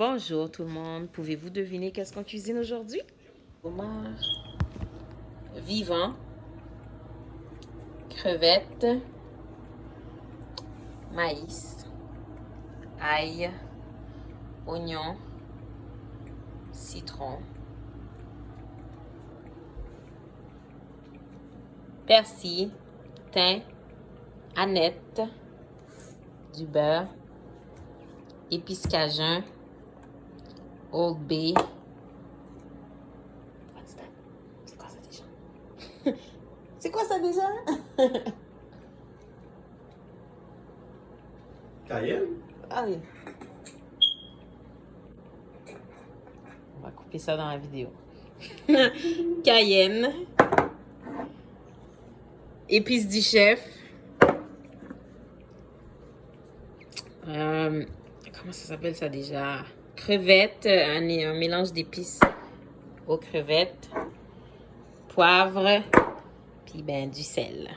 Bonjour tout le monde. Pouvez-vous deviner qu'est-ce qu'on cuisine aujourd'hui? Fromage vivant, crevettes, maïs, ail, oignon, citron, persil, thym, aneth, du beurre, épices cajun, Old Bay. What's that? C'est quoi ça déjà? C'est quoi ça déjà? Cayenne? Ah oui. On va couper ça dans la vidéo. Cayenne. Épices du chef. Comment ça s'appelle ça déjà? Crevettes, un mélange d'épices aux crevettes, poivre, puis ben du sel.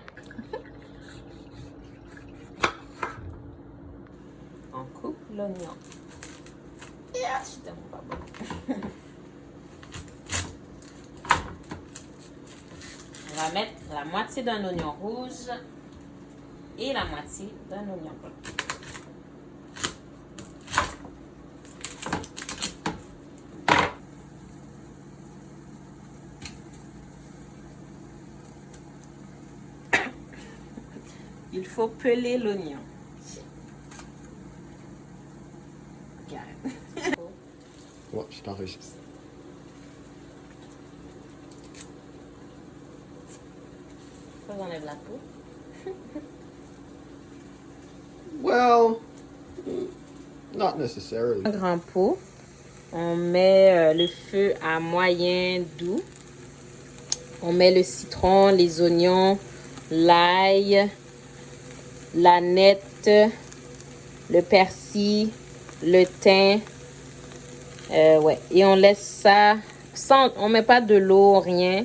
On coupe l'oignon. Yeah, je suis tellement pas bonne. On va mettre la moitié d'un oignon rouge et la moitié d'un oignon blanc. Il faut peler l'oignon. Ouais, je t'enregistre. J'enlève la peau. Well, not necessarily. Un grand pot. On met le feu à moyen doux. On met le citron, les oignons, l'ail, l'aneth, le persil, le thym. Ouais. Et on laisse ça sans, on met pas de l'eau, rien.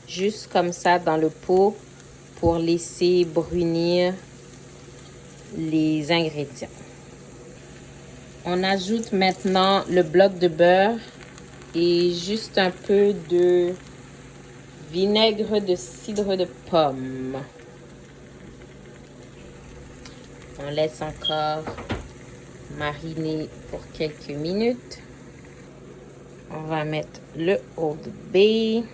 Juste comme ça dans le pot pour laisser brunir les ingrédients. On ajoute maintenant le bloc de beurre et juste un peu de vinaigre de cidre de pomme. On laisse encore mariner pour quelques minutes. On va mettre le Old Bay.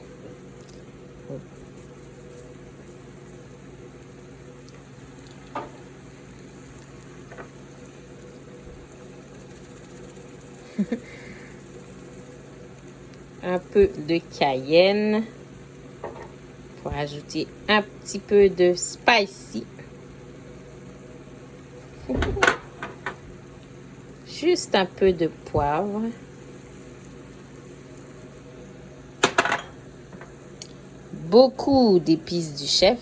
Un peu de cayenne pour ajouter un petit peu de spicy. Juste un peu de poivre. Beaucoup d'épices du chef.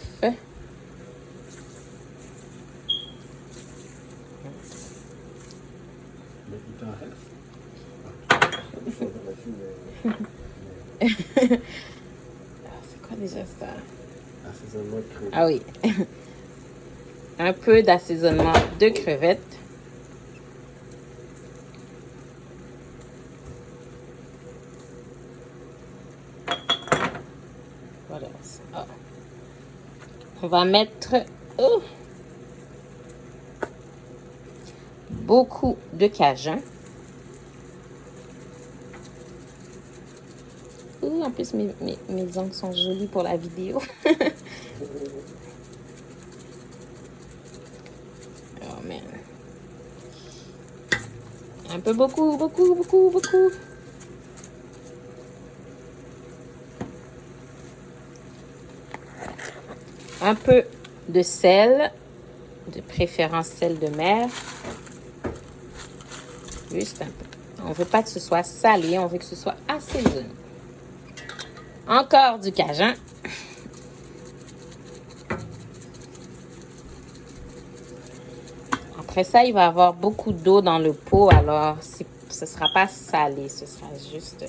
C'est quoi déjà ça? Assaisonnement de crevettes. Ah oui. Un peu d'assaisonnement de crevettes. Voilà. Oh. On va mettre beaucoup de cajun. En plus, mes ongles sont jolis pour la vidéo. Oh man. Un peu beaucoup. Un peu de sel, de préférence sel de mer. Juste un peu. On ne veut pas que ce soit salé, on veut que ce soit assaisonné. Encore du cajun. Après ça, il va y avoir beaucoup d'eau dans le pot, alors ce ne sera pas salé, ce sera juste...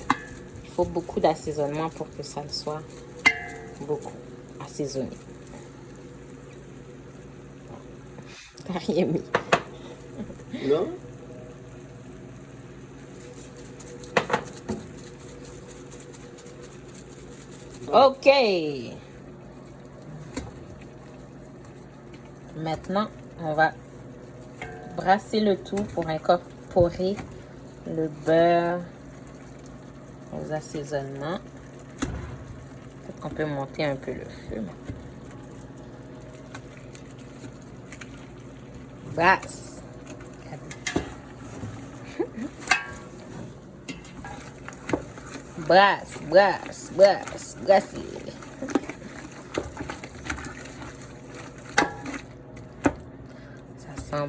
Il faut beaucoup d'assaisonnement pour que ça le soit beaucoup assaisonné. T'as rien mis. Non? OK. Maintenant, on va brasser le tout pour incorporer le beurre aux assaisonnements. Peut-être qu'on peut monter un peu le feu. Brasse. Brasse, brasse, brasse, brasser. Ça sent bon.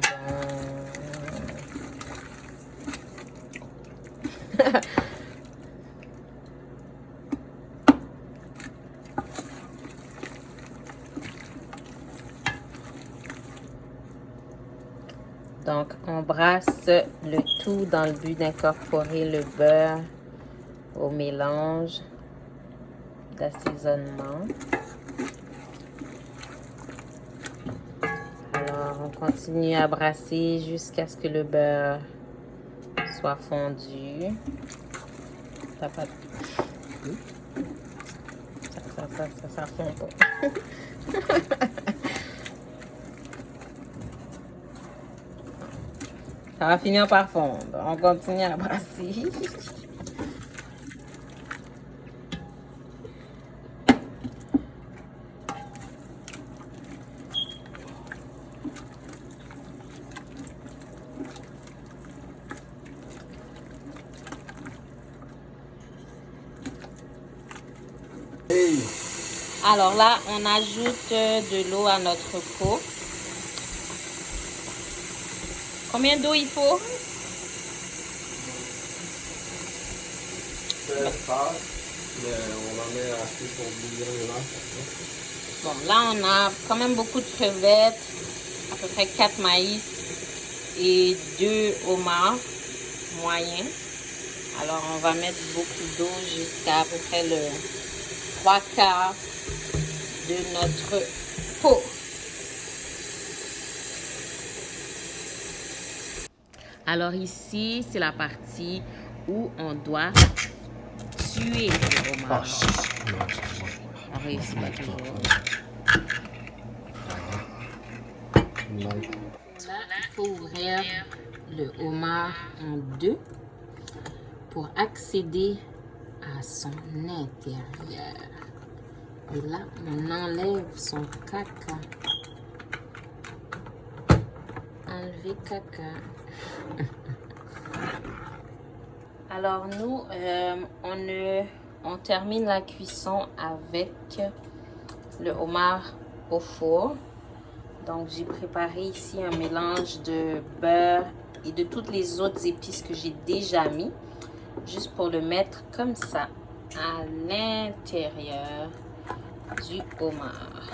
Donc, on brasse le tout dans le but d'incorporer le beurre au mélange d'assaisonnement. Alors, on continue à brasser jusqu'à ce que le beurre soit fondu. Ça fond pas. Ça va finir par fondre. On continue à brasser. Alors là, on ajoute de l'eau à notre pot. Combien d'eau il faut? Mais on en met assez pour bouillir les lampes. Bon, là, on a quand même beaucoup de crevettes, à peu près 4 maïs et 2 homards moyens. Alors, on va mettre beaucoup d'eau jusqu'à peu près le 3/4 de notre pot. Alors ici, c'est la partie où on doit tuer le homard. On réussit pas toujours. Là, il faut ouvrir le homard en deux pour accéder à son intérieur. Et là, on enlève son caca. Enlever caca. Alors nous, on termine la cuisson avec le homard au four. Donc j'ai préparé ici un mélange de beurre et de toutes les autres épices que j'ai déjà mis, juste pour le mettre comme ça à l'intérieur du homard.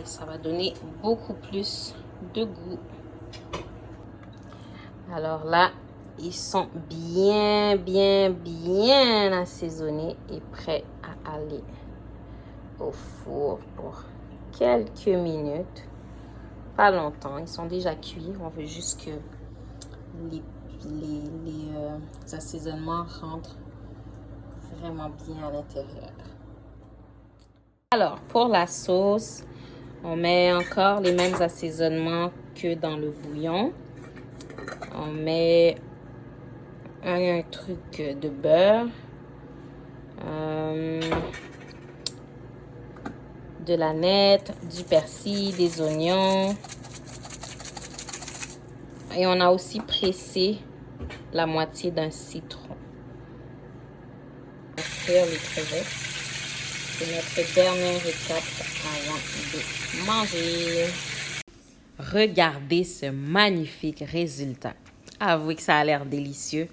Et ça va donner beaucoup plus de goût. Alors là, ils sont bien assaisonnés et prêts à aller au four pour quelques minutes. Pas longtemps, ils sont déjà cuits. On veut juste que les assaisonnements rentrent vraiment bien à l'intérieur. Alors, pour la sauce, on met encore les mêmes assaisonnements que dans le bouillon. On met un truc de beurre, de la nette, du persil, des oignons. Et on a aussi pressé la moitié d'un citron. On va frire les crevettes. C'est notre dernière étape avant de manger. Regardez ce magnifique résultat. Avouez que ça a l'air délicieux.